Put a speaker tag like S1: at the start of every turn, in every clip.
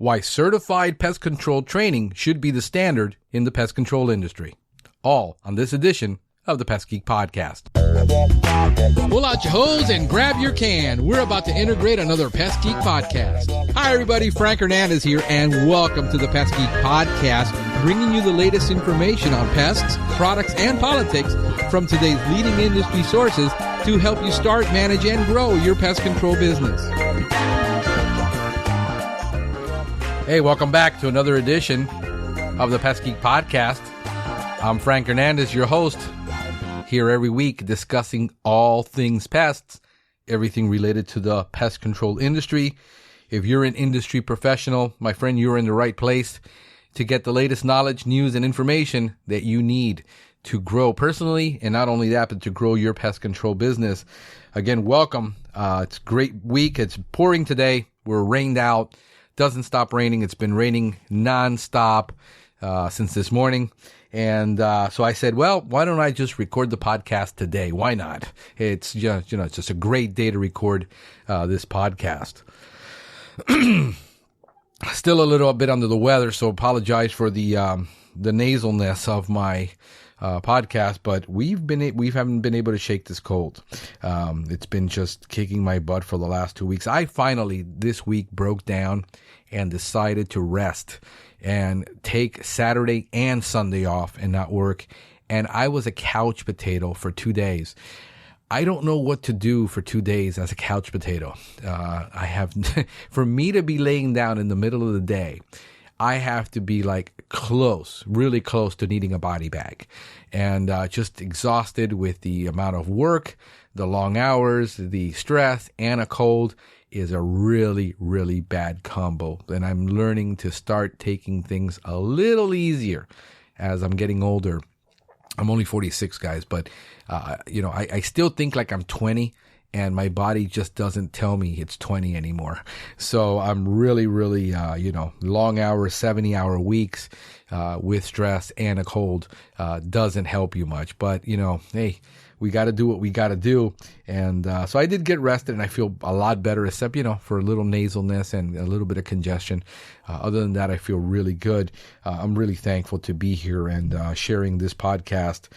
S1: Why certified pest control training should be the standard in the pest control industry. All on this edition of the Pest Geek Podcast. Pull out your hose and grab your can. We're about to integrate another Pest Geek Podcast. Hi, everybody. Frank Hernandez here, and welcome to the Pest Geek Podcast, bringing you the latest information on pests, products, and politics from today's leading industry sources to help you start, manage, and grow your pest control business. Hey, welcome back to another edition of the Pest Geek Podcast. I'm Frank Hernandez, your host, here every week discussing all things pests, everything related to the pest control industry. If you're an industry professional, my friend, you're in the right place to get the latest knowledge, news, and information that you need to grow personally, and not only that, but to grow your pest control business. Again, welcome. It's a great week. It's pouring today. We're rained out. Doesn't stop raining. It's been raining nonstop since this morning. And so I said, well, why don't I just record the podcast today? Why not? It's just, it's just a great day to record this podcast. Still a little bit under the weather, so apologize for the nasalness of my podcast, but we haven't been able to shake this cold. It's been just kicking my butt for the last 2 weeks. I finally this week broke down and decided to rest and take Saturday and Sunday off and not work. And I was a couch potato for 2 days. I don't know what to do for 2 days as a couch potato. For me to be laying down in the middle of the day, I have to be like really close to needing a body bag, and just exhausted with the amount of work, the long hours, the stress, and a cold is a really, really bad combo. And I'm learning to start taking things a little easier as I'm getting older. I'm only 46, guys, but I still think like I'm 20. And my body just doesn't tell me it's 20 anymore. So I'm really, long hours, 70-hour weeks with stress and a cold doesn't help you much. But, hey, we got to do what we got to do. And so I did get rested, and I feel a lot better, except, for a little nasalness and a little bit of congestion. Other than that, I feel really good. I'm really thankful to be here and sharing this podcast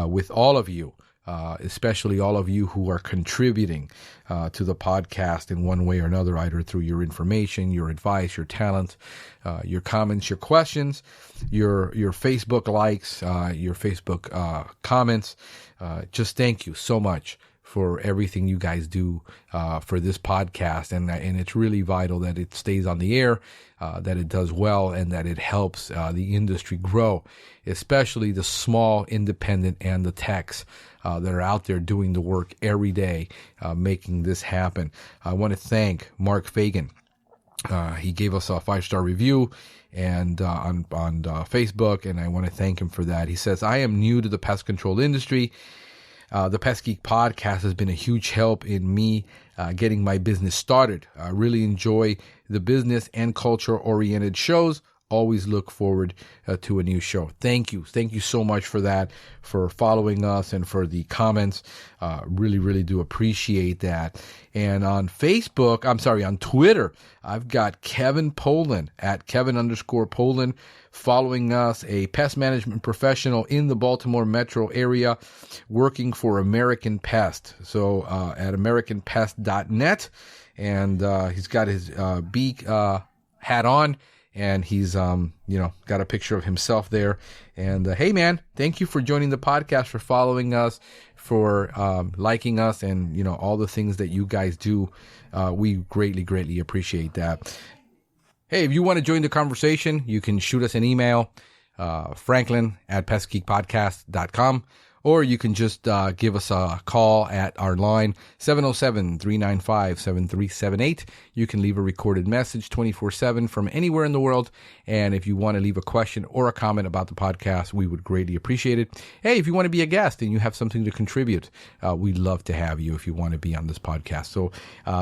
S1: with all of you. Especially all of you who are contributing to the podcast in one way or another, either through your information, your advice, your talent, your comments, your questions, your Facebook likes, your Facebook comments. Just thank you so much for everything you guys do for this podcast, and it's really vital that it stays on the air, that it does well, and that it helps the industry grow, especially the small, independent, and the techs that are out there doing the work every day, making this happen. I want to thank Mark Fagan. He gave us a 5-star review and on Facebook, and I want to thank him for that. He says, I am new to the pest control industry. The Pest Geek Podcast has been a huge help in me getting my business started. I really enjoy the business and culture-oriented shows. Always look forward to a new show. Thank you. Thank you so much for that, for following us and for the comments. Really, really do appreciate that. And on on Twitter, I've got Kevin Poland at Kevin_Poland following us, a pest management professional in the Baltimore metro area working for American Pest. So at AmericanPest.net, and he's got his beak hat on. And he's, got a picture of himself there. And, hey, man, thank you for joining the podcast, for following us, for liking us, and, all the things that you guys do. We greatly, greatly appreciate that. Hey, if you want to join the conversation, you can shoot us an email, franklin@pestgeekpodcast.com. Or you can just give us a call at our line, 707-395-7378. You can leave a recorded message 24/7 from anywhere in the world. And if you want to leave a question or a comment about the podcast, we would greatly appreciate it. Hey, if you want to be a guest and you have something to contribute, we'd love to have you if you want to be on this podcast. So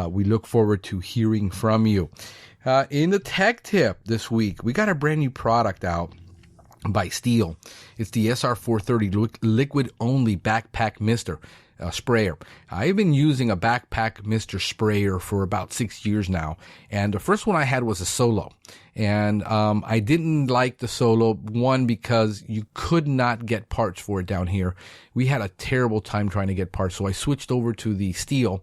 S1: we look forward to hearing from you. In the tech tip this week, we got a brand new product out by Steel. It's the SR430 liquid only backpack mister sprayer. I've been using a backpack mister sprayer for about 6 years now, and the first one I had was a Solo, And I didn't like the Solo, one, because you could not get parts for it down here. We had a terrible time trying to get parts, so I switched over to the steel,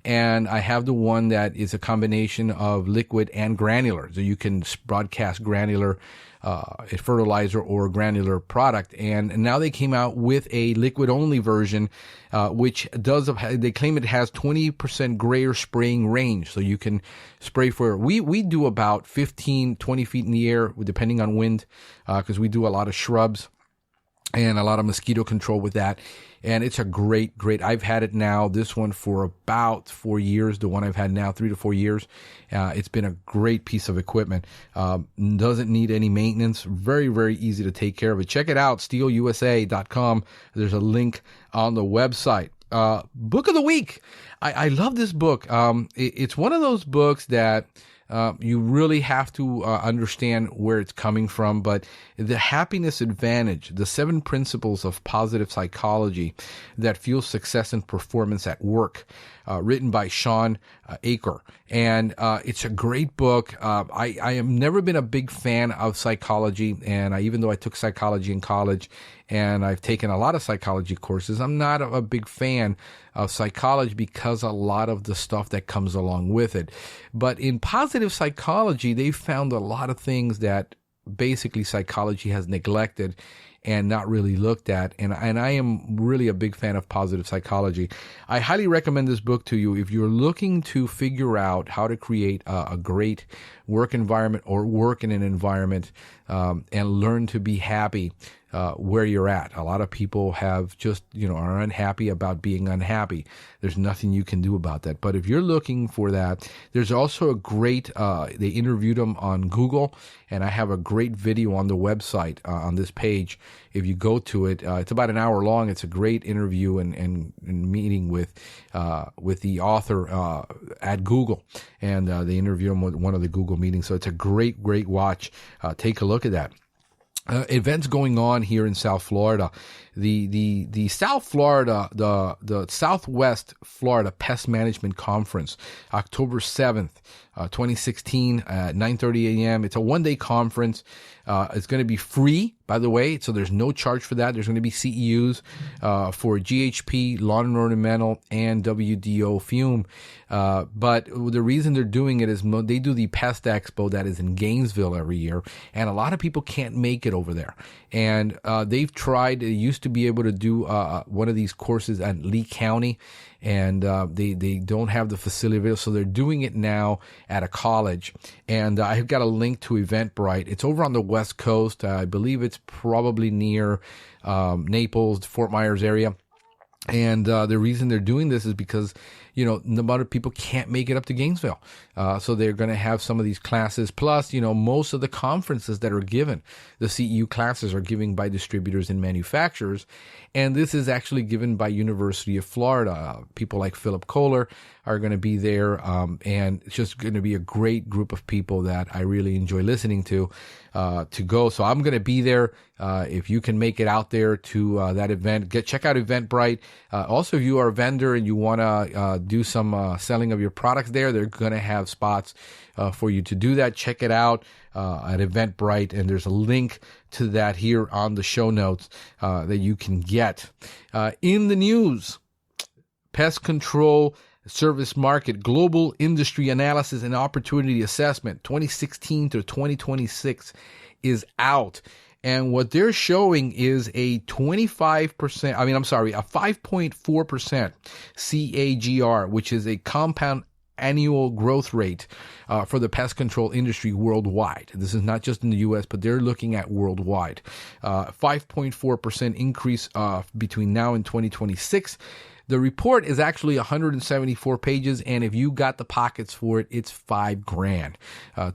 S1: and I have the one that is a combination of liquid and granular, so you can broadcast granular fertilizer or granular product. And now they came out with a liquid only version, which they claim it has 20% grayer spraying range. So you can spray we do about 15, 20 feet in the air, depending on wind, because we do a lot of shrubs and a lot of mosquito control with that. And it's a great, I've had it now, this one, for about 4 years. The one I've had now, 3 to 4 years. It's been a great piece of equipment. Doesn't need any maintenance. Very, very easy to take care of it. Check it out, steelusa.com. There's a link on the website. Book of the week. I love this book. It's one of those books that you really have to understand where it's coming from. But The Happiness Advantage, the 7 principles of positive psychology that fuel success and performance at work, written by Sean Aker. And it's a great book. I have never been a big fan of psychology, and even though I took psychology in college and I've taken a lot of psychology courses, I'm not a big fan of psychology because a lot of the stuff that comes along with it. But in positive psychology, they found a lot of things that basically psychology has neglected and not really looked at. And I am really a big fan of positive psychology. I highly recommend this book to you if you're looking to figure out how to create a great work environment or work in an environment and learn to be happy where you're at. A lot of people have just, are unhappy about being unhappy. There's nothing you can do about that. But if you're looking for that, there's also a great, they interviewed them on Google, and I have a great video on the website on this page. If you go to it, it's about an hour long. It's a great interview and meeting with the author at Google, and they interview him with one of the Google meetings. So it's a great watch. Take a look at that. Events going on here in South Florida. The South Florida, the Southwest Florida Pest Management Conference, October 7th, 2016 at 9:30 a.m. It's a one-day conference. It's going to be free, by the way, so there's no charge for that. There's going to be CEUs for GHP, lawn and ornamental, and WDO fume. But the reason they're doing it is they do the Pest Expo that is in Gainesville every year, and a lot of people can't make it over there. And they've tried. They used to be able to do one of these courses at Lee County, and they don't have the facility, so they're doing it now at a college. And I've got a link to Eventbrite. It's over on the West Coast. I believe it's probably near Naples, Fort Myers area. And the reason they're doing this is because, a lot of people can't make it up to Gainesville. So they're going to have some of these classes. Plus, most of the conferences that are given, the CEU classes are given by distributors and manufacturers. And this is actually given by University of Florida. People like Philip Kohler are going to be there. And it's just going to be a great group of people that I really enjoy listening to go. So I'm going to be there. If you can make it out there to that event, check out Eventbrite. Also, if you are a vendor and you want to do some selling of your products there, they're going to have spots for you to do that. Check it out at Eventbrite, and there's a link to that here on the show notes that you can get. In the news, pest control service market global industry analysis and opportunity assessment 2016 to 2026 is out. And what they're showing is a 5.4% CAGR, which is a compound annual growth rate for the pest control industry worldwide. This is not just in the U.S., but they're looking at worldwide. 5.4% increase between now and 2026. The report is actually 174 pages, and if you got the pockets for it, it's $5,000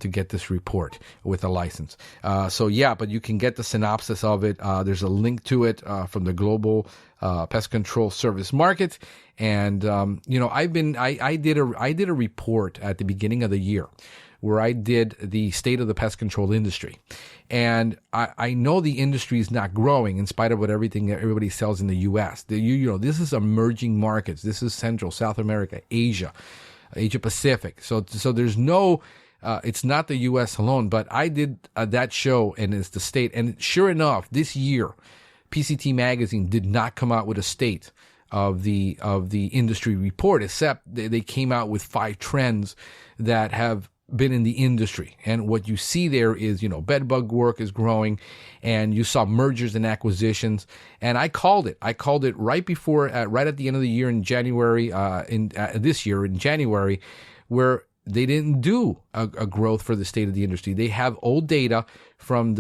S1: to get this report with a license. But you can get the synopsis of it. There's a link to it from the Global Pest Control Service Market, and I did a report at the beginning of the year where I did the state of the pest control industry. And I know the industry is not growing in spite of everything that everybody sells in the U.S. This is emerging markets. This is Central, South America, Asia Pacific. So there's no It's not the U.S. alone, but I did that show, and it's the state. And sure enough, this year, PCT Magazine did not come out with a state of the industry report, except they came out with 5 trends that have been in the industry. And what you see there is, bed bug work is growing, and you saw mergers and acquisitions. And I called it right before, right at the end of the year in January, this year in January, where they didn't do a growth for the state of the industry. They have old data from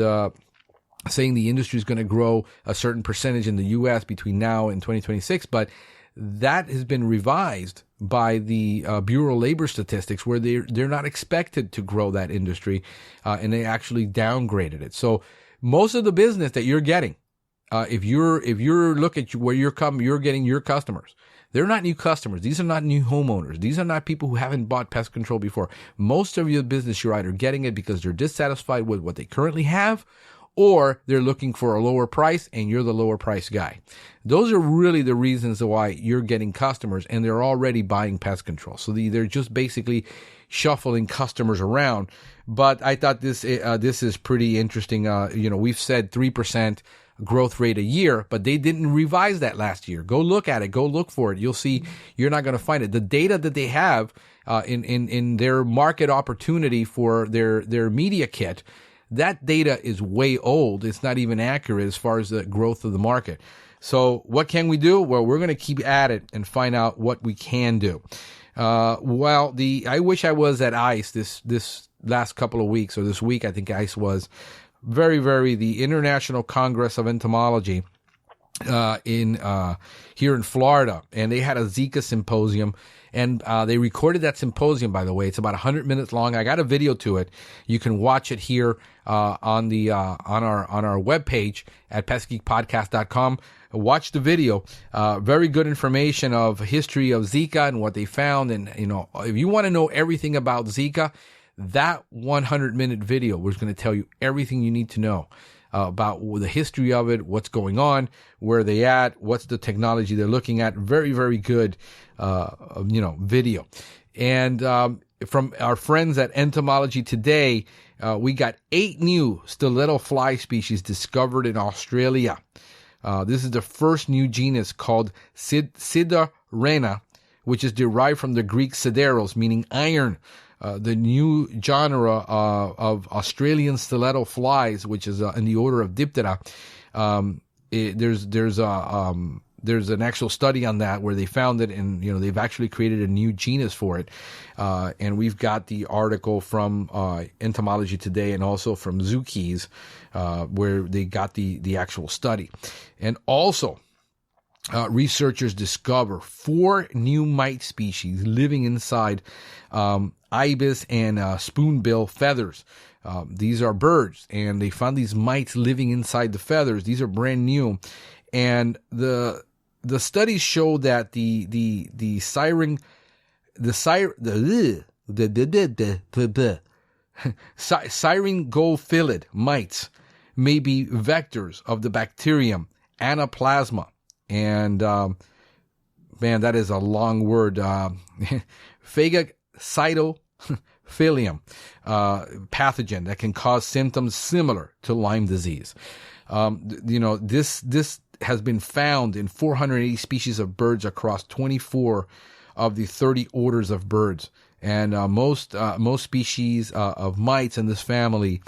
S1: saying the industry is going to grow a certain percentage in the U.S. between now and 2026, but that has been revised by the Bureau of Labor Statistics, where they're not expected to grow that industry, and they actually downgraded it. So most of the business that you're getting, if you're look at where you're getting your customers, they're not new customers. These are not new homeowners. These are not people who haven't bought pest control before. Most of your business, you're either getting it because they're dissatisfied with what they currently have, or they're looking for a lower price and you're the lower price guy. Those are really the reasons why you're getting customers, and they're already buying pest control. So they're just basically shuffling customers around. But I thought this is pretty interesting. We've said 3% growth rate a year, but they didn't revise that last year. Go look at it. Go look for it. You'll see you're not going to find it. The data that they have in their market opportunity for their media kit, that data is way old. It's not even accurate as far as the growth of the market. So what can we do? Well, we're going to keep at it and find out what we can do. I wish I was at ICE this last couple of weeks, or this week. I think ICE was the International Congress of Entomology here in Florida, and they had a Zika symposium, and they recorded that symposium. By the way, it's about 100 minutes long. I got a video to it. You can watch it here on our webpage at pestgeekpodcast.com. Watch the video. Very good information of history of Zika and what they found. And if you want to know everything about Zika, that 100-minute video was going to tell you everything you need to know about the history of it, what's going on, where they at, what's the technology they're looking at. Very, very good, video. And from our friends at Entomology Today, we got 8 new stiletto fly species discovered in Australia. This is the first new genus called Siderena, which is derived from the Greek sideros, meaning iron. The new genre of Australian stiletto flies, which is in the order of Diptera. There's an actual study on that where they found it, and they've actually created a new genus for it. And we've got the article from Entomology Today and also from Zookeys, where they got the actual study. And also, researchers discover 4 new mite species living inside ibis and spoonbill feathers. These are birds, and they found these mites living inside the feathers. These are brand new, and the studies show that the siren gold-filled mites may be vectors of the bacterium Anaplasma. And, man, that is a long word. Phagocytophilium pathogen that can cause symptoms similar to Lyme disease. This has been found in 480 species of birds across 24 of the 30 orders of birds. And most species of mites in this family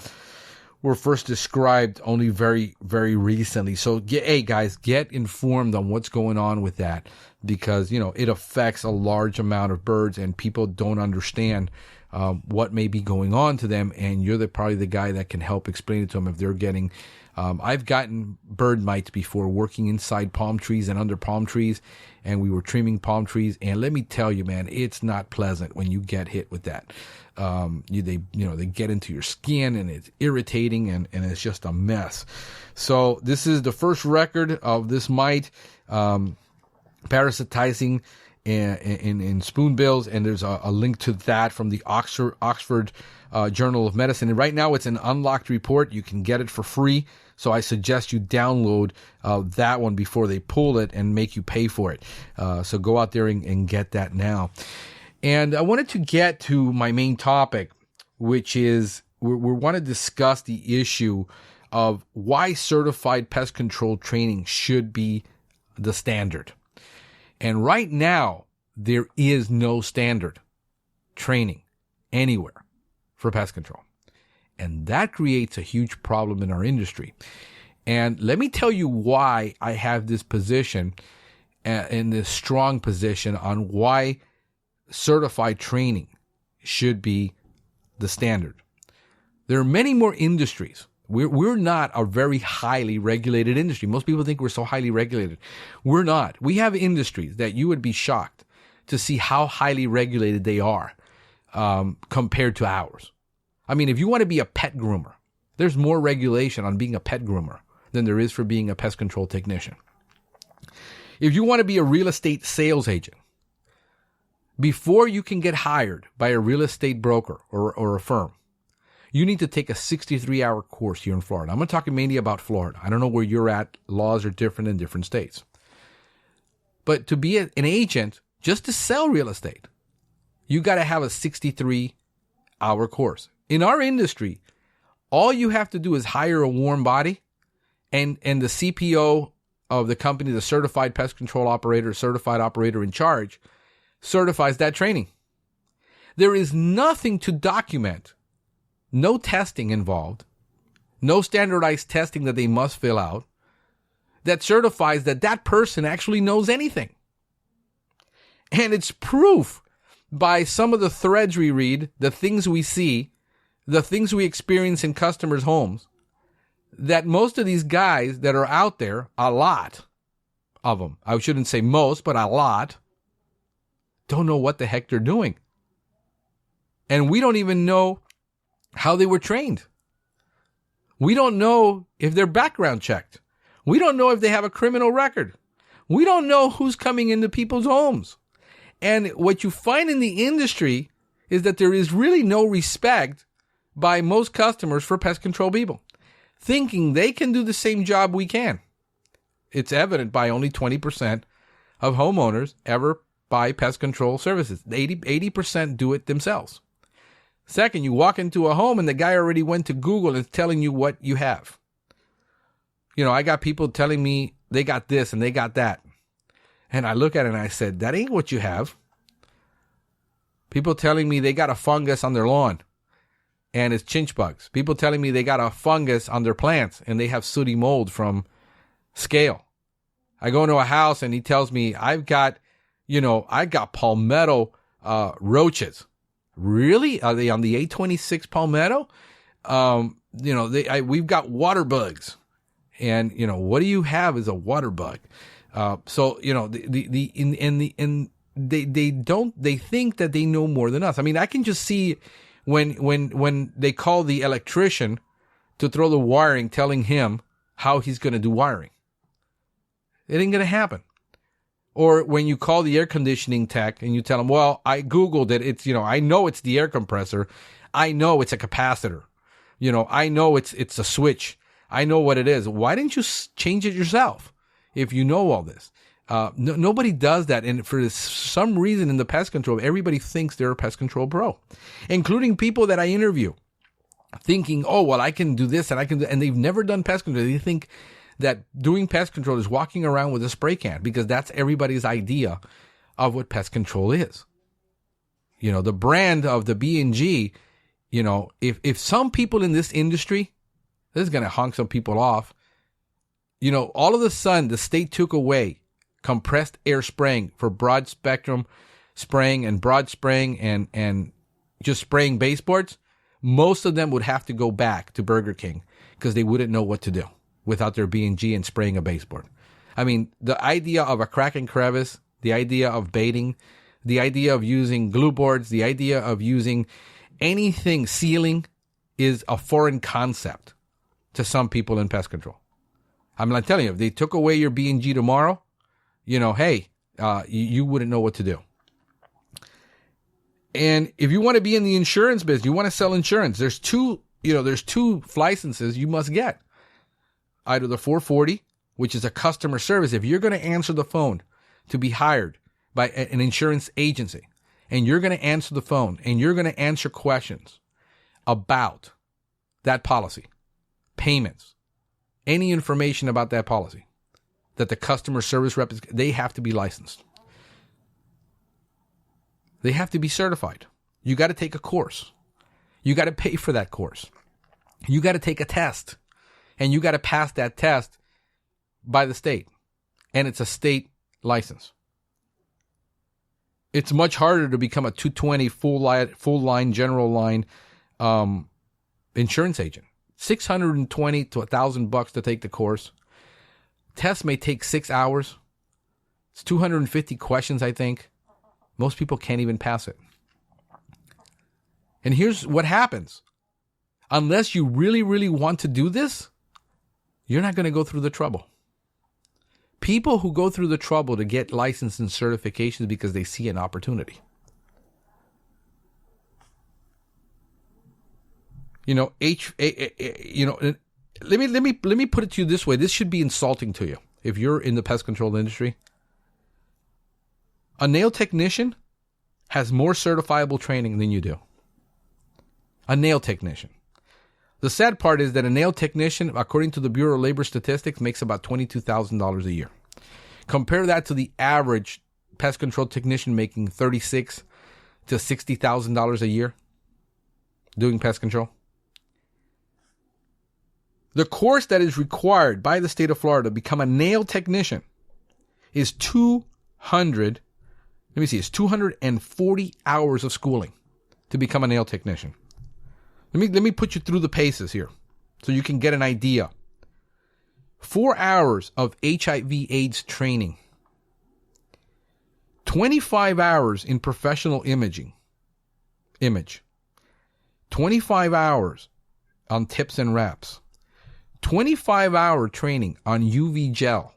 S1: were first described only very, very recently. So, guys, get informed on what's going on with that, because, it affects a large amount of birds, and people don't understand what may be going on to them, and you're probably the guy that can help explain it to them if they're getting... I've gotten bird mites before working inside palm trees and under palm trees, and we were trimming palm trees, and let me tell you, man, it's not pleasant when you get hit with that. They get into your skin, and it's irritating, and it's just a mess. So this is the first record of this mite parasitizing in spoonbills, and there's a link to that from the Oxford Journal of Medicine. And right now it's an unlocked report. You can get it for free. So I suggest you download that one before they pull it and make you pay for it. So go out there and get that now. And I wanted to get to my main topic. which is we want to discuss the issue of why certified pest control training should be the standard. And right now, there is no standard training anywhere for pest control. And that creates a huge problem in our industry. And let me tell you why I have this position, in this strong position on why certified training should be the standard. There are many more industries. We're not a very highly regulated industry. Most people think we're so highly regulated. We're not. We have industries that you would be shocked to see how highly regulated they are compared to ours. I mean, if you want to be a pet groomer, there's more regulation on being a pet groomer than there is for being a pest control technician. If you want to be a real estate sales agent, before you can get hired by a real estate broker or a firm, you need to take a 63-hour course here in Florida. I'm going to talk mainly about Florida. I don't know where you're at. Laws are different in different states. But to be an agent, just to sell real estate, you got to have a 63-hour course. In our industry, all you have to do is hire a warm body, and the CPO of the company, the certified pest control operator, certified operator in charge, certifies that training. There is nothing to document. No testing involved, no standardized testing that they must fill out that certifies that that person actually knows anything. And it's proof by some of the threads we read, the things we see, the things we experience in customers' homes, that most of these guys that are out there, a lot of them, I shouldn't say most, but a lot, don't know what the heck they're doing. And we don't even know how they were trained. We don't know if they're background checked. We don't know if they have a criminal record. We don't know who's coming into people's homes. And what you find in the industry is that there is really no respect by most customers for pest control people, thinking they can do the same job we can. It's evident by only 20% of homeowners ever buy pest control services. 80% do it themselves. Second, you walk into a home and the guy already went to Google and is telling you what you have. You know, I got people telling me they got this and they got that. And I look at it and I said, that ain't what you have. People telling me they got a fungus on their lawn and it's chinch bugs. People telling me they got a fungus on their plants and they have sooty mold from scale. I go into a house and he tells me, I got palmetto roaches. Really? Are they on the 826 palmetto? We've got water bugs. And, what do you have is a water bug. They think that they know more than us. I mean, I can just see when they call the electrician to throw the wiring, telling him how he's going to do wiring. It ain't going to happen. Or when you call the air conditioning tech and you tell them, well, I Googled it. It's, I know it's the air compressor. I know it's a capacitor. I know it's a switch. I know what it is. Why didn't you change it yourself if you know all this? Nobody does that. And for some reason in the pest control, everybody thinks they're a pest control pro, including people that I interview, thinking, oh, well, I can do this and I can do, and they've never done pest control. They think that doing pest control is walking around with a spray can because that's everybody's idea of what pest control is. The brand of the B&G, if some people in this industry, this is going to honk some people off, all of a sudden the state took away compressed air spraying for broad spectrum spraying and broad spraying and just spraying baseboards, most of them would have to go back to Burger King because they wouldn't know what to do without their B&G and spraying a baseboard. I mean, the idea of a crack and crevice, the idea of baiting, the idea of using glue boards, the idea of using anything sealing is a foreign concept to some people in pest control. I'm not telling you, if they took away your B&G tomorrow, you wouldn't know what to do. And if you want to be in the insurance business, you want to sell insurance, there's two licenses you must get. Either the 440, which is a customer service. If you're going to answer the phone to be hired by an insurance agency, and you're going to answer the phone and you're going to answer questions about that policy, payments, any information about that policy, that the customer service rep is, they have to be licensed. They have to be certified. You got to take a course. You got to pay for that course. You got to take a test. And you got to pass that test by the state. And it's a state license. It's much harder to become a 220 full line general line insurance agent. $620 to $1,000 to take the course. Test may take 6 hours. It's 250 questions, I think. Most people can't even pass it. And here's what happens. Unless you really, really want to do this, you're not going to go through the trouble. People who go through the trouble to get license and certifications because they see an opportunity. Let me put it to you this way. This should be insulting to you if you're in the pest control industry. A nail technician has more certifiable training than you do. A nail technician. The sad part is that a nail technician, according to the Bureau of Labor Statistics, makes about $22,000 a year. Compare that to the average pest control technician making $36,000 to $60,000 a year doing pest control. The course that is required by the state of Florida to become a nail technician is 240 hours of schooling to become a nail technician. Let me put you through the paces here so you can get an idea. 4 hours of HIV/AIDS training. 25 hours in professional image. 25 hours on tips and wraps. 25-hour training on UV gel.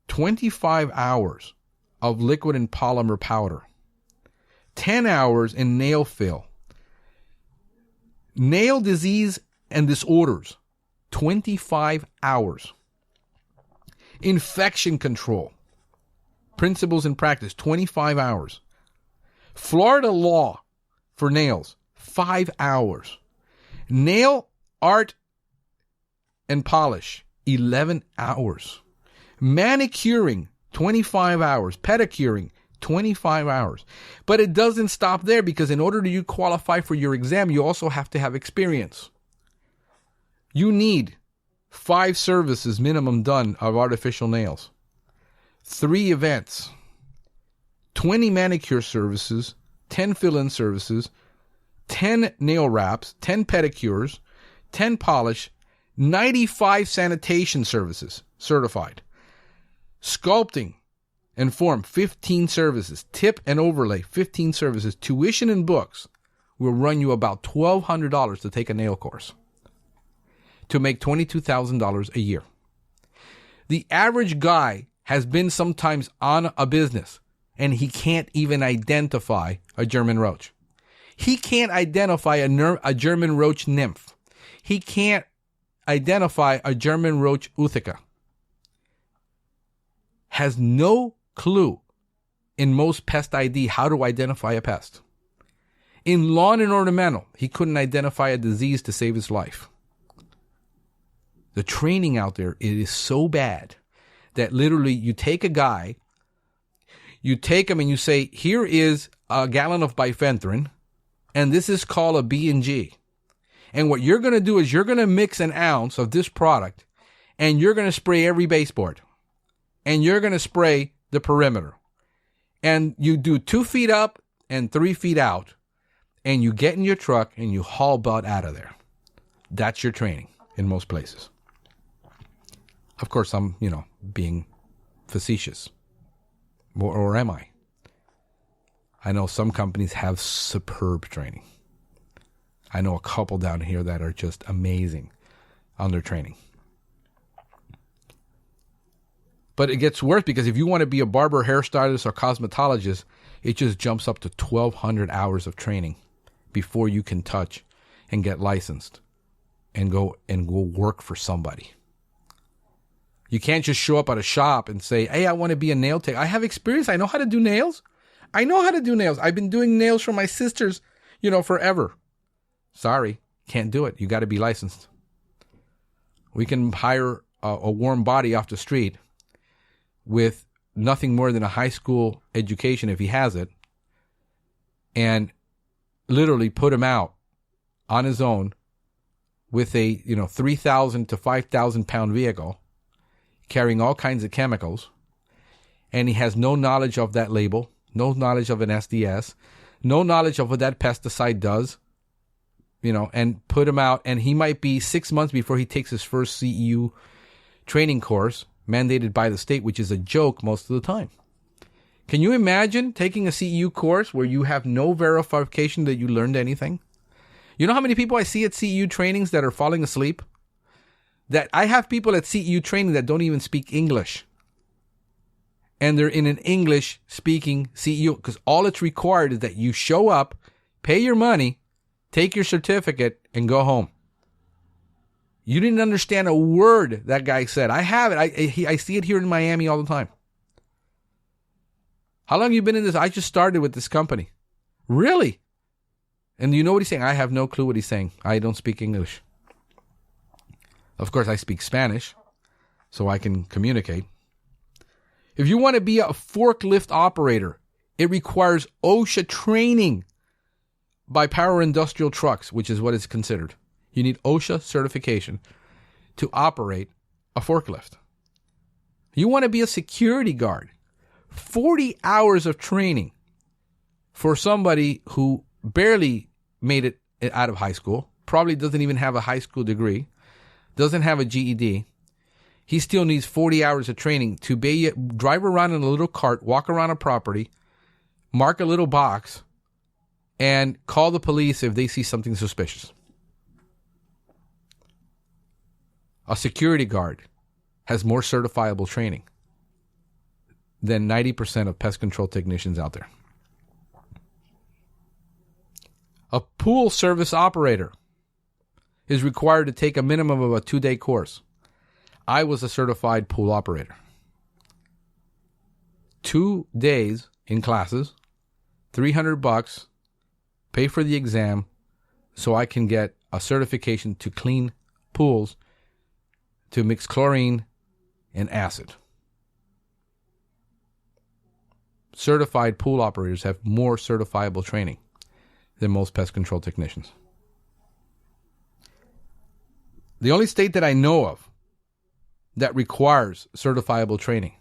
S1: 25 hours of liquid and polymer powder. 10 hours in nail fill. Nail disease and disorders. 25 hours. Infection control. Principles and practice. 25 hours. Florida law for nails. 5 hours. Nail art and polish. 11 hours. Manicuring. 25 hours. Pedicuring. 25 hours. But it doesn't stop there, because in order to qualify for your exam, you also have to have experience. You need 5 services minimum done of artificial nails, 3 events, 20 manicure services, 10 fill-in services, 10 nail wraps, 10 pedicures, 10 polish, 95 sanitation services certified, sculpting and form, 15 services, tip and overlay, 15 services, tuition and books will run you about $1,200 to take a nail course to make $22,000 a year. The average guy has been sometimes on a business and he can't even identify a German roach. He can't identify a German roach nymph. He can't identify a German roach Utica. Has no clue in most pest ID how to identify a pest. In lawn and ornamental, he couldn't identify a disease to save his life. The training out there, it is so bad that literally you take a guy, you take him and you say, here is a gallon of bifenthrin, and this is called a B&G. And what you're going to do is you're going to mix an ounce of this product, and you're going to spray every baseboard. And you're going to spray the perimeter. And you do 2 feet up and 3 feet out. And you get in your truck and you haul butt out of there. That's your training in most places. Of course, I'm, being facetious. Or am I? I know some companies have superb training. I know a couple down here that are just amazing on their training. But it gets worse, because if you want to be a barber, hairstylist, or cosmetologist, it just jumps up to 1,200 hours of training before you can touch and get licensed and go work for somebody. You can't just show up at a shop and say, hey, I want to be a nail tech. I have experience. I know how to do nails. I've been doing nails for my sisters forever. Sorry, can't do it. You got to be licensed. We can hire a warm body off the street with nothing more than a high school education if he has it, and literally put him out on his own with a 3,000 to 5,000 pound vehicle carrying all kinds of chemicals, and he has no knowledge of that label, no knowledge of an SDS, no knowledge of what that pesticide does, and put him out, and he might be 6 months before he takes his first CEU training course mandated by the state, which is a joke most of the time. Can you imagine taking a CEU course where you have no verification that you learned anything? You know how many people I see at CEU trainings that are falling asleep? That I have people at CEU training that don't even speak English. And they're in an English-speaking CEU, because all it's required is that you show up, pay your money, take your certificate, and go home. You didn't understand a word that guy said. I have it. I see it here in Miami all the time. How long have you been in this? I just started with this company. Really? And you know what he's saying? I have no clue what he's saying. I don't speak English. Of course, I speak Spanish, so I can communicate. If you want to be a forklift operator, it requires OSHA training by Power Industrial Trucks, which is what is considered. You need OSHA certification to operate a forklift. You want to be a security guard. 40 hours of training for somebody who barely made it out of high school, probably doesn't even have a high school degree, doesn't have a GED. He still needs 40 hours of training to drive around in a little cart, walk around a property, mark a little box, and call the police if they see something suspicious. A security guard has more certifiable training than 90% of pest control technicians out there. A pool service operator is required to take a minimum of a 2-day course. I was a certified pool operator. 2 days in classes, $300, pay for the exam so I can get a certification to clean pools, to mix chlorine and acid. Certified pool operators have more certifiable training than most pest control technicians. The only state that I know of that requires certifiable training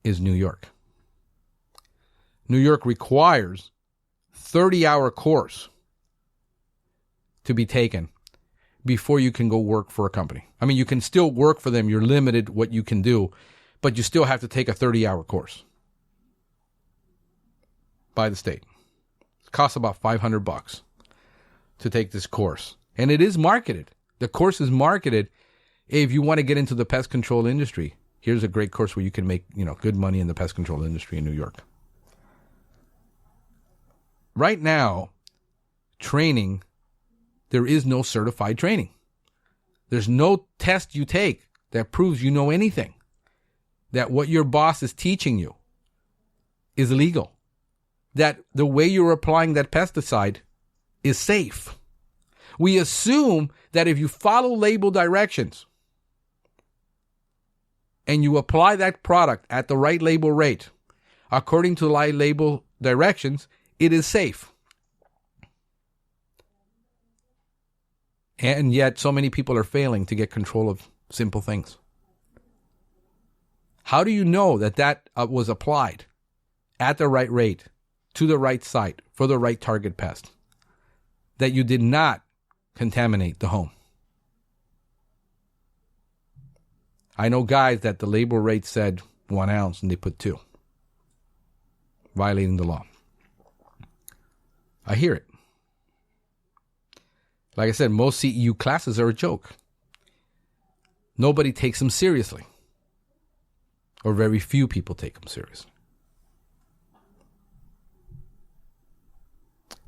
S1: is New York. New York requires 30-hour course to be taken before you can go work for a company. I mean, you can still work for them. You're limited what you can do, but you still have to take a 30-hour course by the state. It costs about $500 to take this course. And it is marketed. The course is marketed. If you want to get into the pest control industry, here's a great course where you can make, good money in the pest control industry in New York. Right now, training, there is no certified training. There's no test you take that proves you know anything. That what your boss is teaching you is legal. That the way you're applying that pesticide is safe. We assume that if you follow label directions and you apply that product at the right label rate, according to the right label directions, it is safe. And yet so many people are failing to get control of simple things. How do you know that was applied at the right rate, to the right site, for the right target pest? That you did not contaminate the home. I know guys that the label rate said 1 ounce and they put 2, violating the law. I hear it. Like I said, most CEU classes are a joke. Nobody takes them seriously. Or very few people take them seriously.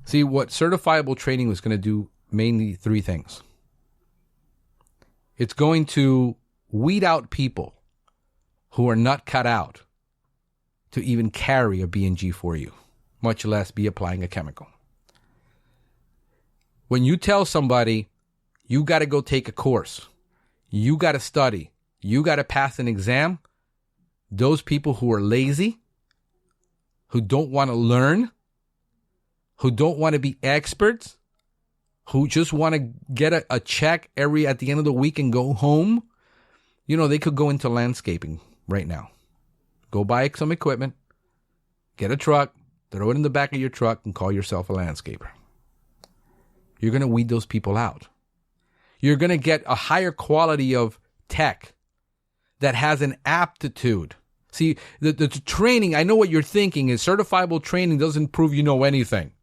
S1: See, what certifiable training was going to do, mainly 3 things. It's going to weed out people who are not cut out to even carry a B&G for you, much less be applying a chemical. When you tell somebody, you got to go take a course, you got to study, you got to pass an exam, those people who are lazy, who don't want to learn, who don't want to be experts, who just want to get a check at the end of the week and go home, they could go into landscaping right now. Go buy some equipment, get a truck, throw it in the back of your truck, and call yourself a landscaper. You're going to weed those people out. You're going to get a higher quality of tech that has an aptitude. See, the training, I know what you're thinking is certifiable training doesn't prove you know anything.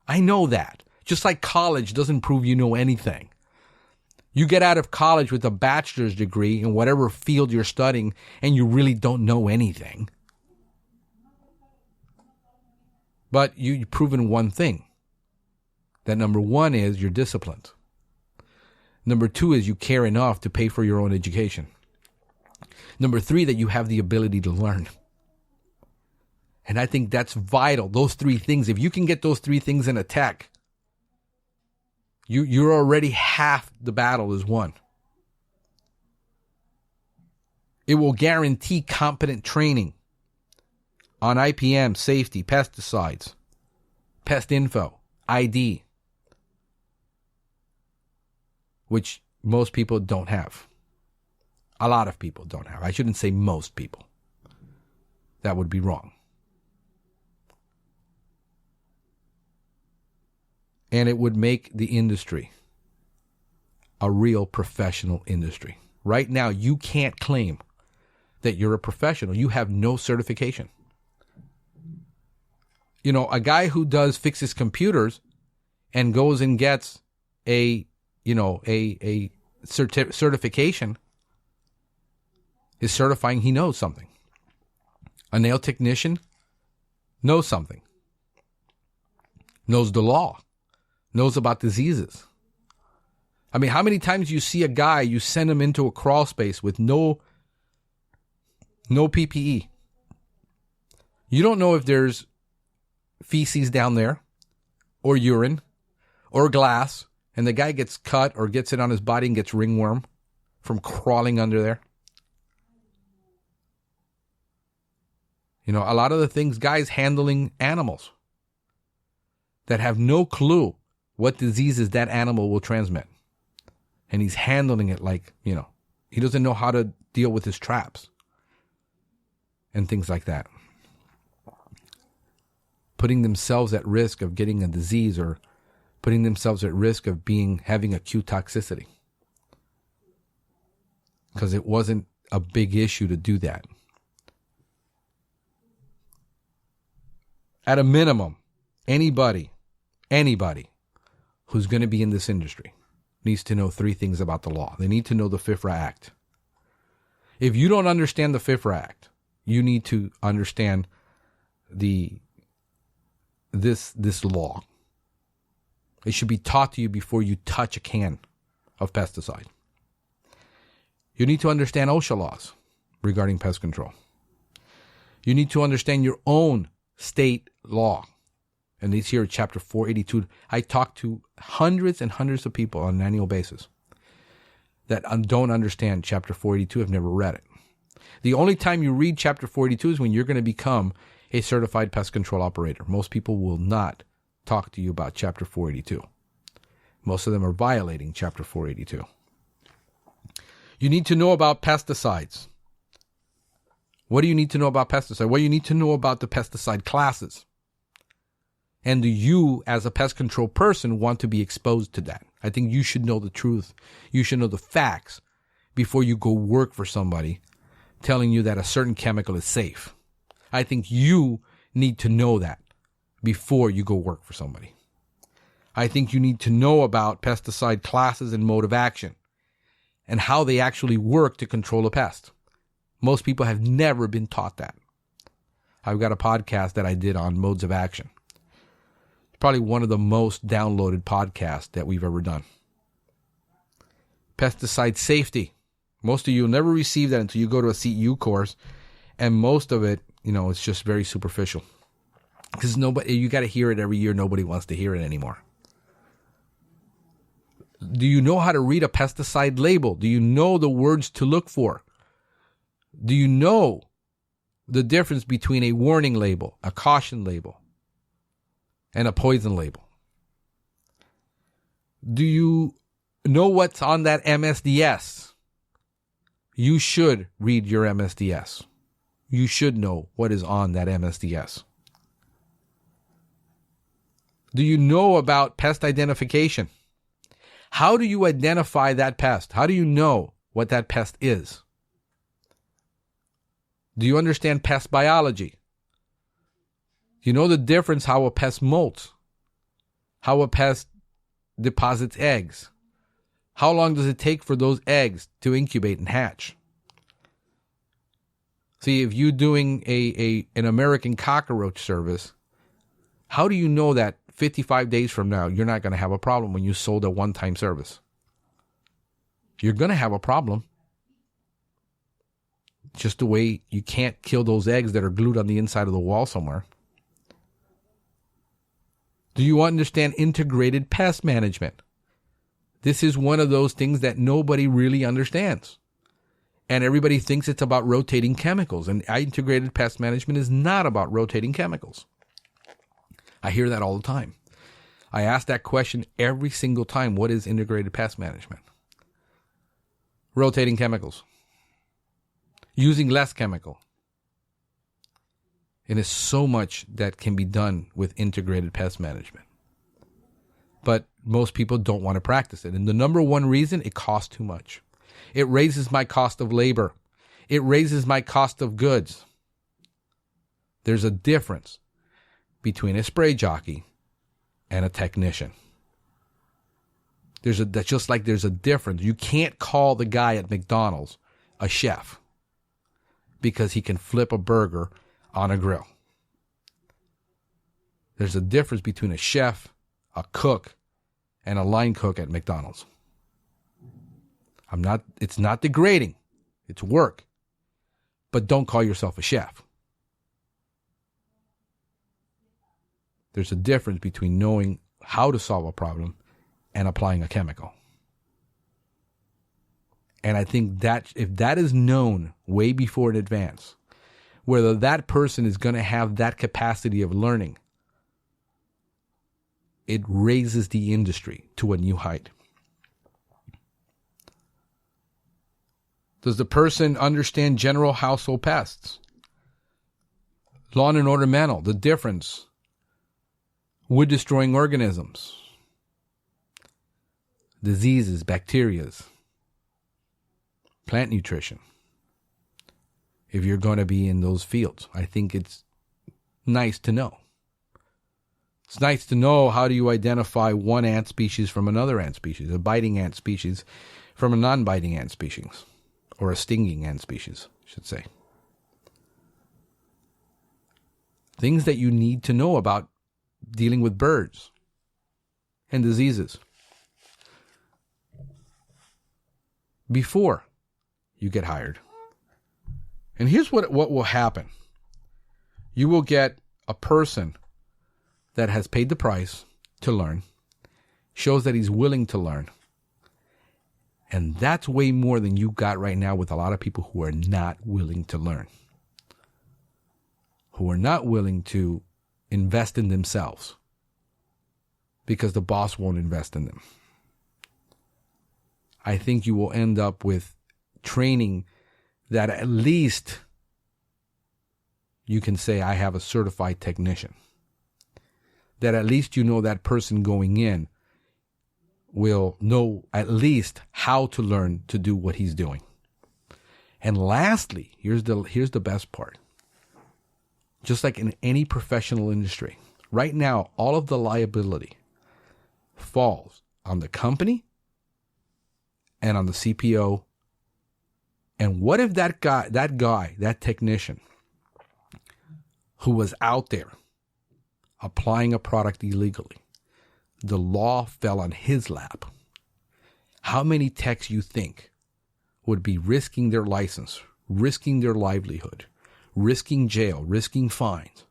S1: I know that. Just like college doesn't prove you know anything. You get out of college with a bachelor's degree in whatever field you're studying, and you really don't know anything. But you've proven one thing. That number one is you're disciplined. Number two is you care enough to pay for your own education. Number three, that you have the ability to learn. And I think that's vital. Those three things, if you can get those three things in a tech, you're already half the battle is won. It will guarantee competent training on IPM, safety, pesticides, pest info, ID, which most people don't have. A lot of people don't have. I shouldn't say most people. That would be wrong. And it would make the industry a real professional industry. Right now, you can't claim that you're a professional. You have no certification. A guy who fixes computers and goes and gets a certification is certifying he knows something. A nail technician knows something. Knows the law. Knows about diseases. I mean, how many times you see a guy, you send him into a crawl space with no PPE. You don't know if there's feces down there, or urine, or glass, and the guy gets cut or gets it on his body and gets ringworm from crawling under there. A lot of the things, guys handling animals that have no clue what diseases that animal will transmit. And he's handling it like, he doesn't know how to deal with his traps and things like that. Putting themselves at risk of getting a disease or putting themselves at risk of having acute toxicity. Because it wasn't a big issue to do that. At a minimum, anybody who's going to be in this industry needs to know three things about the law. They need to know the FIFRA Act. If you don't understand the FIFRA Act, you need to understand this law. It should be taught to you before you touch a can of pesticide. You need to understand OSHA laws regarding pest control. You need to understand your own state law. And it's here at Chapter 482. I talk to hundreds and hundreds of people on an annual basis that don't understand Chapter 482, have never read it. The only time you read Chapter 482 is when you're going to become a certified pest control operator. Most people will not talk to you about Chapter 482. Most of them are violating Chapter 482. You need to know about pesticides. What do you need to know about pesticides? Well, you need to know about the pesticide classes. And do you, as a pest control person, want to be exposed to that? I think you should know the truth. You should know the facts before you go work for somebody telling you that a certain chemical is safe. I think you need to know that before you go work for somebody. I think you need to know about pesticide classes and mode of action and how they actually work to control a pest. Most people have never been taught that. I've got a podcast that I did on modes of action. Probably one of the most downloaded podcasts that we've ever done. Pesticide safety. Most of you will never receive that until you go to a CEU course, and most of it, it's just very superficial. Because you got to hear it every year. Nobody wants to hear it anymore. Do you know how to read a pesticide label? Do you know the words to look for? Do you know the difference between a warning label, a caution label, and a poison label? Do you know what's on that MSDS? You should read your MSDS. You should know what is on that MSDS. Do you know about pest identification? How do you identify that pest? How do you know what that pest is? Do you understand pest biology? Do you know the difference how a pest molts? How a pest deposits eggs? How long does it take for those eggs to incubate and hatch? See, if you're doing an American cockroach service, how do you know that 55 days from now you're not going to have a problem when you sold a one-time service? You're going to have a problem. Just the way you can't kill those eggs that are glued on the inside of the wall somewhere. Do you understand integrated pest management? This is one of those things that nobody really understands. And everybody thinks it's about rotating chemicals. And integrated pest management is not about rotating chemicals. I hear that all the time. I ask that question every single time. What is integrated pest management? Rotating chemicals. Using less chemical. And there's so much that can be done with integrated pest management. But most people don't want to practice it. And the number one reason, it costs too much. It raises my cost of labor. It raises my cost of goods. There's a difference between a spray jockey and a technician. Just like there's a difference. You can't call the guy at McDonald's a chef because he can flip a burger on a grill. There's a difference between a chef, a cook, and a line cook at McDonald's. It's not degrading. It's work. But don't call yourself a chef. There's a difference between knowing how to solve a problem and applying a chemical. And I think that if that is known way before in advance, whether that person is going to have that capacity of learning, it raises the industry to a new height. Does the person understand general household pests? Lawn and ornamental, the difference. Wood-destroying organisms. Diseases, bacterias. Plant nutrition. If you're going to be in those fields, I think it's nice to know. It's nice to know how do you identify one ant species from another ant species, a biting ant species from a non-biting ant species. Or a stinging ant species, I should say. Things that you need to know about dealing with birds and diseases before you get hired. And here's what will happen. You will get a person that has paid the price to learn, shows that he's willing to learn. And that's way more than you got right now with a lot of people who are not willing to learn. Who are not willing to invest in themselves. Because the boss won't invest in them. I think you will end up with training that at least you can say, I have a certified technician. That at least you know that person going in will know at least how to learn to do what he's doing. And lastly, here's the best part. Just like in any professional industry, right now, all of the liability falls on the company and on the CPO. And what if that technician who was out there applying a product illegally, the law fell on his lap? How many techs you think would be risking their license, risking their livelihood, risking jail, risking fines,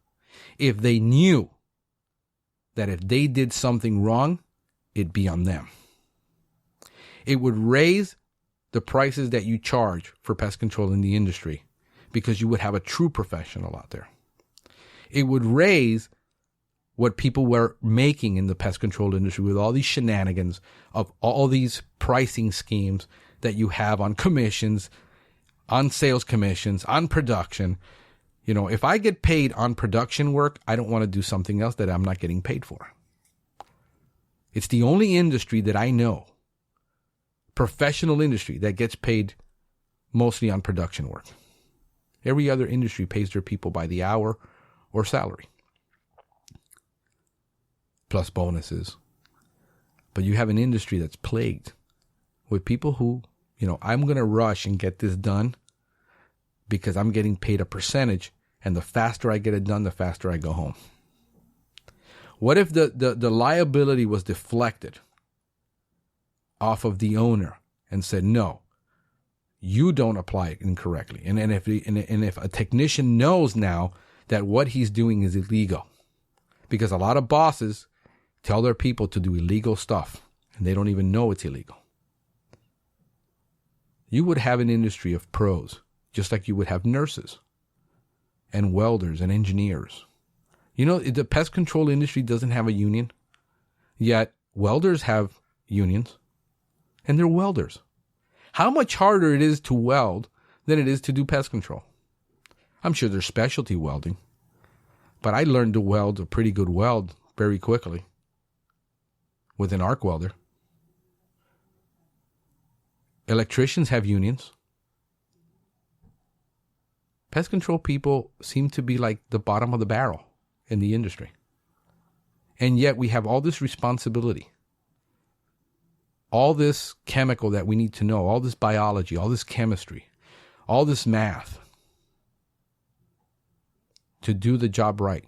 S1: if they knew that if they did something wrong, it'd be on them? It would raise the prices that you charge for pest control in the industry because you would have a true professional out there. It would raise what people were making in the pest control industry with all these shenanigans of all these pricing schemes that you have on commissions, on sales commissions, on production. You know, if I get paid on production work, I don't want to do something else that I'm not getting paid for. It's the only industry that I know, professional industry, that gets paid mostly on production work. Every other industry pays their people by the hour or salary, plus bonuses. But you have an industry that's plagued with people who, you know, I'm going to rush and get this done because I'm getting paid a percentage, and the faster I get it done, the faster I go home. What if the liability was deflected off of the owner and said, no, you don't apply it incorrectly. And if a technician knows now that what he's doing is illegal, because a lot of bosses tell their people to do illegal stuff and they don't even know it's illegal. You would have an industry of pros, just like you would have nurses and welders and engineers. You know, the pest control industry doesn't have a union, yet welders have unions, and they're welders. How much harder it is to weld than it is to do pest control? I'm sure there's specialty welding, but I learned to weld a pretty good weld very quickly with an arc welder. Electricians have unions. Pest control people seem to be like the bottom of the barrel in the industry. And yet we have all this responsibility, all this chemical that we need to know, all this biology, all this chemistry, all this math to do the job right.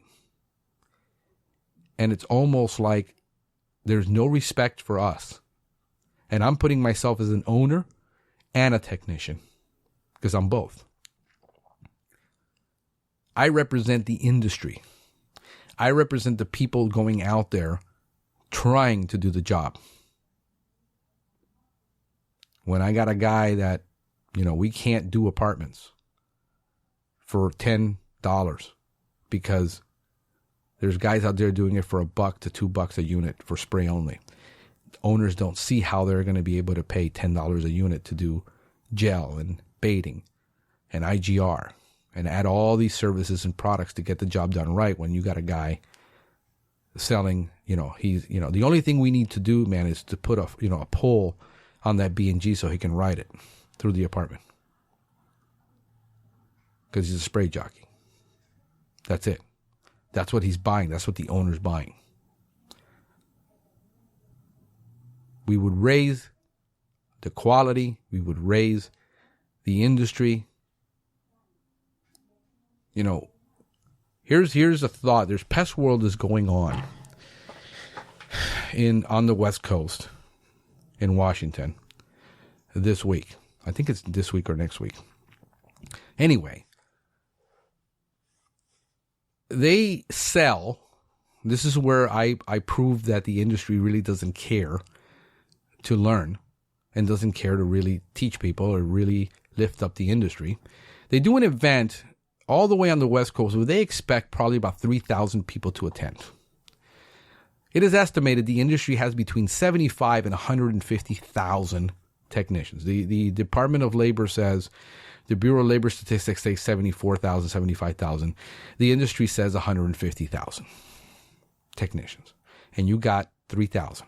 S1: And it's almost like there's no respect for us. And I'm putting myself as an owner and a technician because I'm both. I represent the industry. I represent the people going out there trying to do the job. When I got a guy that, you know, we can't do apartments for $10 because there's guys out there doing it for $1 to $2 a unit for spray only. Owners don't see how they're going to be able to pay $10 a unit to do gel and baiting and IGR and add all these services and products to get the job done right when you got a guy selling, you know, he's, you know, the only thing we need to do, man, is to put a pole on that B&G so he can ride it through the apartment. Because he's a spray jockey. That's it. That's what he's buying. That's what the owner's buying. We would raise the quality. We would raise the industry. You know, here's a thought. There's Pest World is going on on the West Coast in Washington this week. I think it's this week or next week. Anyway, they sell. This is where I prove that the industry really doesn't care to learn and doesn't care to really teach people or really lift up the industry. They do an event all the way on the West Coast where they expect probably about 3,000 people to attend. It is estimated the industry has between 75 and 150,000 technicians. The Department of Labor says, the Bureau of Labor Statistics say 74,000, 75,000. The industry says 150,000 technicians. And you got 3,000.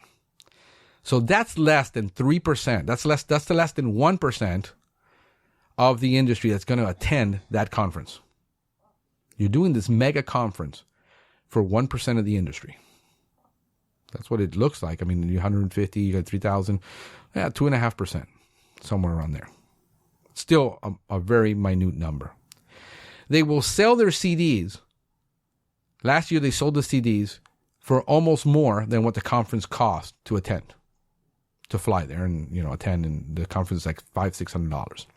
S1: So that's less than 3%. That's less than 1% of the industry that's going to attend that conference. You're doing this mega conference for 1% of the industry. That's what it looks like. I mean, you 150, you got 3,000, 2.5%, somewhere around there. Still a very minute number. They will sell their CDs. Last year they sold the CDs for almost more than what the conference cost to attend, to fly there and, you know, attend. And the conference is like $500-$600.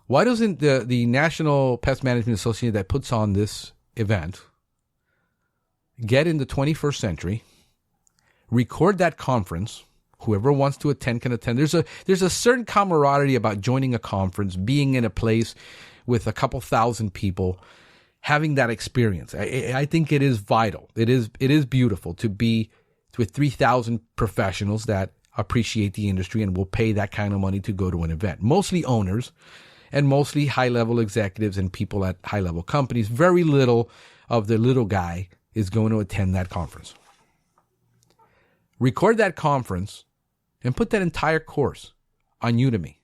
S1: Why doesn't the National Pest Management Association that puts on this event get in the 21st century, record that conference Whoever wants to attend can attend. There's a certain camaraderie about joining a conference, being in a place with a couple thousand people, having that experience. I think it is vital. It is beautiful to be with 3,000 professionals that appreciate the industry and will pay that kind of money to go to an event. Mostly owners and mostly high-level executives and people at high-level companies. Very little of the little guy is going to attend that conference. Record that conference and put that entire course on Udemy.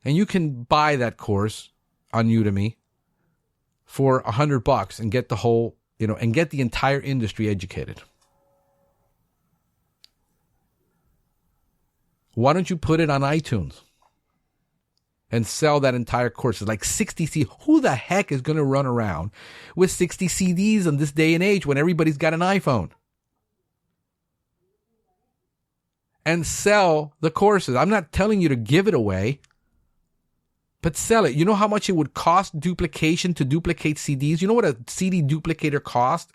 S1: And you can buy that course on Udemy for $100 and get the whole, and get the entire industry educated. Why don't you put it on iTunes and sell that entire course? It's like 60 CDs. Who the heck is going to run around with 60 CDs in this day and age when everybody's got an iPhone? And sell the courses. I'm not telling you to give it away, but sell it. You know how much it would cost duplication to duplicate CDs? You know what a CD duplicator costs?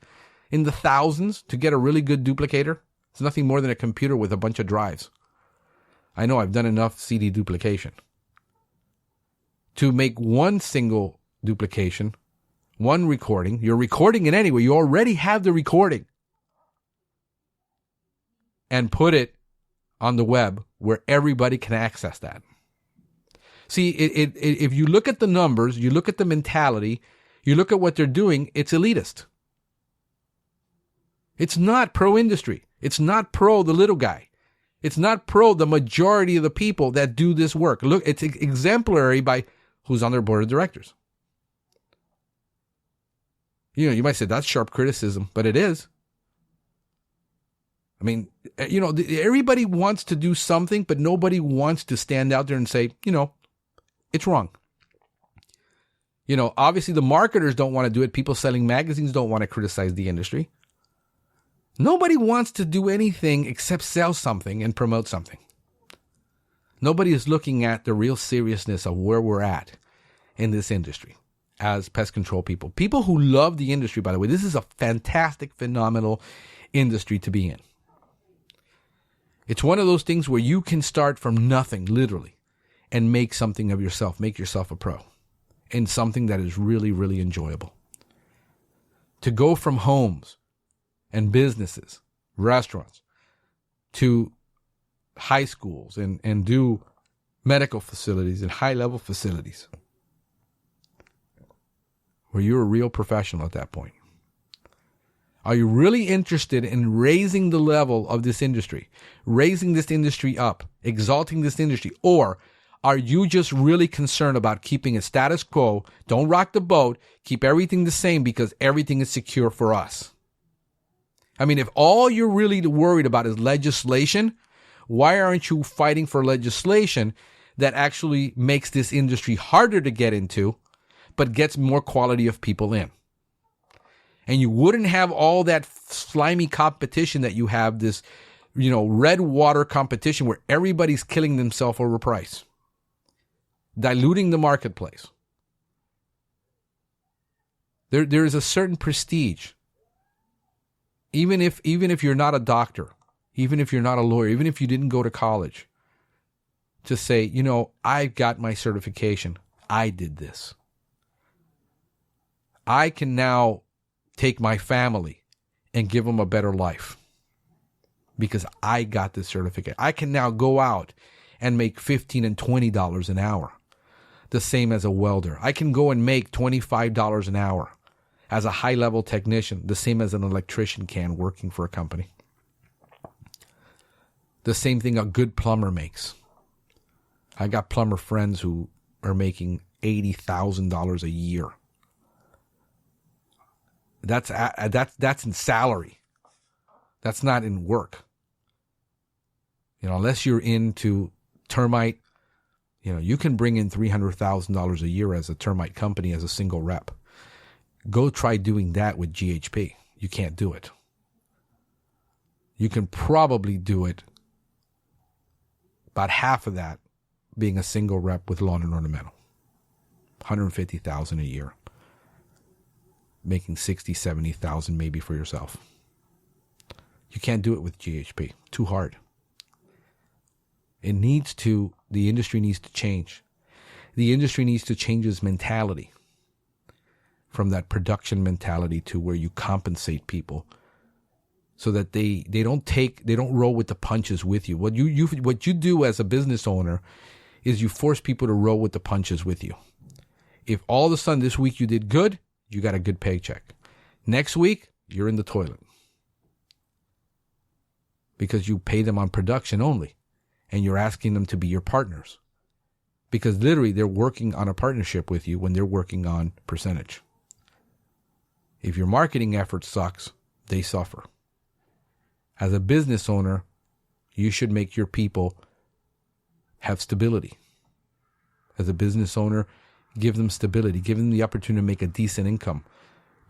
S1: In the thousands to get a really good duplicator? It's nothing more than a computer with a bunch of drives. I know I've done enough CD duplication. To make one single duplication, one recording, you're recording it anyway. You already have the recording. And put it on the web where everybody can access that. See, if you look at the numbers, you look at the mentality, you look at what they're doing, it's elitist. It's not pro-industry. It's not pro the little guy. It's not pro the majority of the people that do this work. Look, it's exemplary by who's on their board of directors. You might say that's sharp criticism, but it is. I mean, everybody wants to do something, but nobody wants to stand out there and say, it's wrong. Obviously the marketers don't want to do it. People selling magazines don't want to criticize the industry. Nobody wants to do anything except sell something and promote something. Nobody is looking at the real seriousness of where we're at in this industry as pest control people. People who love the industry, by the way, this is a fantastic, phenomenal industry to be in. It's one of those things where you can start from nothing, literally, and make something of yourself, make yourself a pro, in something that is really, really enjoyable. To go from homes and businesses, restaurants, to high schools and do medical facilities and high-level facilities, where you're a real professional at that point. Are you really interested in raising the level of this industry, raising this industry up, exalting this industry, or are you just really concerned about keeping it status quo? Don't rock the boat. Keep everything the same because everything is secure for us. I mean, if all you're really worried about is legislation, why aren't you fighting for legislation that actually makes this industry harder to get into, but gets more quality of people in? And you wouldn't have all that slimy competition that you have, this, red water competition where everybody's killing themselves over price, diluting the marketplace. There is a certain prestige. Even if you're not a doctor, even if you're not a lawyer, even if you didn't go to college, to say, I got my certification. I did this. I can now take my family and give them a better life because I got this certificate. I can now go out and make $15 and $20 an hour, the same as a welder. I can go and make $25 an hour as a high-level technician, the same as an electrician can working for a company. The same thing a good plumber makes. I got plumber friends who are making $80,000 a year. That's in salary. That's not in work. Unless you're into termite, you can bring in $300,000 a year as a termite company as a single rep. Go try doing that with GHP. You can't do it. You can probably do it about half of that being a single rep with lawn and ornamental. $150,000 a year. Making $60,000, $70,000 maybe for yourself. You You can't do it with GHP. Too hard. The industry needs to change. The industry needs to change its mentality from that production mentality to where you compensate people so that they don't roll with the punches with you. What you do as a business owner is you force people to roll with the punches with you. If all of a sudden this week you did good, you got a good paycheck. Next week, you're in the toilet. Because you pay them on production only. And you're asking them to be your partners. Because literally they're working on a partnership with you when they're working on percentage. If your marketing effort sucks, they suffer. As a business owner, you should make your people have stability. As a business owner, give them stability. Give them the opportunity to make a decent income.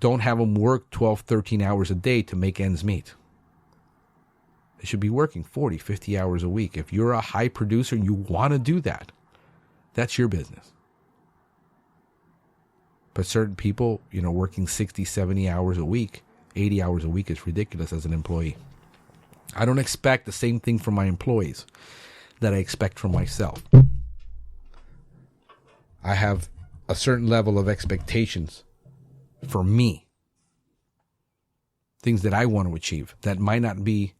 S1: Don't have them work 12, 13 hours a day to make ends meet. They should be working 40, 50 hours a week. If you're a high producer and you want to do that, that's your business. But certain people, working 60, 70 hours a week, 80 hours a week is ridiculous as an employee. I don't expect the same thing from my employees that I expect from myself. I have a certain level of expectations for me. Things that I want to achieve that might not be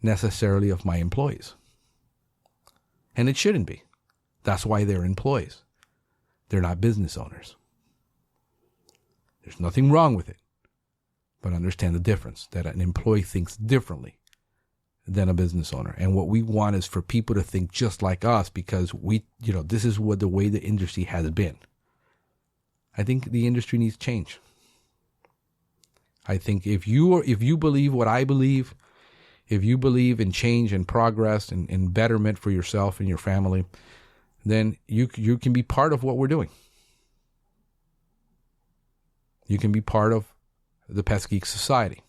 S1: necessarily of my employees. And it shouldn't be. That's why they're employees. They're not business owners. There's nothing wrong with it. But understand the difference, that an employee thinks differently than a business owner. And what we want is for people to think just like us, because this is the way the industry has been. I think the industry needs change. I think if you believe what I believe, if you believe in change and progress and betterment for yourself and your family, then you can be part of what we're doing. You can be part of the Pest Geek Society.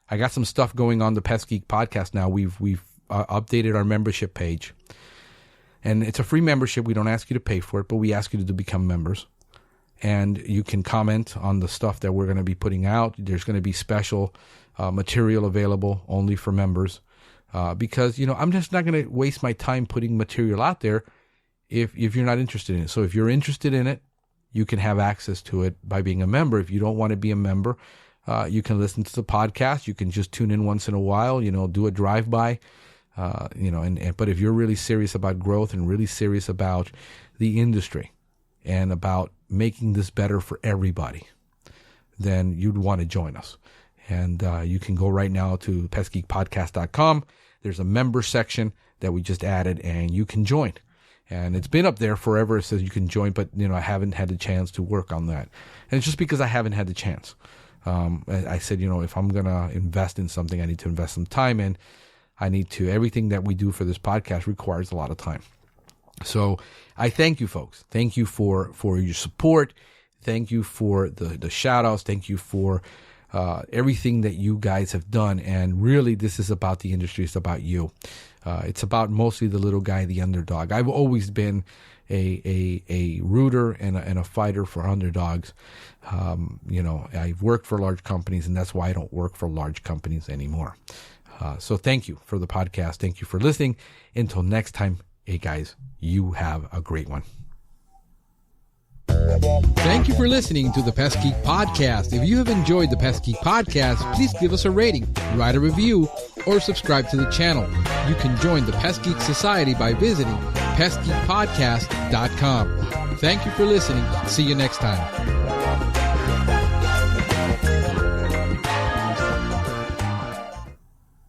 S1: I got some stuff going on the Pest Geek podcast now. We've updated our membership page. And it's a free membership. We don't ask you to pay for it, but we ask you to become members. And you can comment on the stuff that we're going to be putting out. There's going to be special material available only for members. Because, I'm just not going to waste my time putting material out there if you're not interested in it. So if you're interested in it, you can have access to it by being a member. If you don't want to be a member, you can listen to the podcast. You can just tune in once in a while, do a drive-by, but if you're really serious about growth and really serious about the industry and about making this better for everybody, then you'd want to join us. And you can go right now to pestgeekpodcast.com. There's a member section that we just added, and you can join. And it's been up there forever. It says you can join, but I haven't had the chance to work on that. And it's just because I haven't had the chance. I said, if I'm going to invest in something, I need to invest some time in. Everything that we do for this podcast requires a lot of time. So I thank you, folks. Thank you for your support. Thank you for the shout outs. Thank you for everything that you guys have done. And really, this is about the industry. It's about you. It's about mostly the little guy, the underdog. I've always been a rooter and a fighter for underdogs. I've worked for large companies, and that's why I don't work for large companies anymore. So thank you for the podcast. Thank you for listening. Until next time, hey guys, you have a great one.
S2: Thank you for listening to the Pest Geek Podcast. If you have enjoyed the Pest Geek Podcast, please give us a rating, write a review, or subscribe to the channel. You can join the Pest Geek Society by visiting pestgeekpodcast.com. Thank you for listening. See you next time.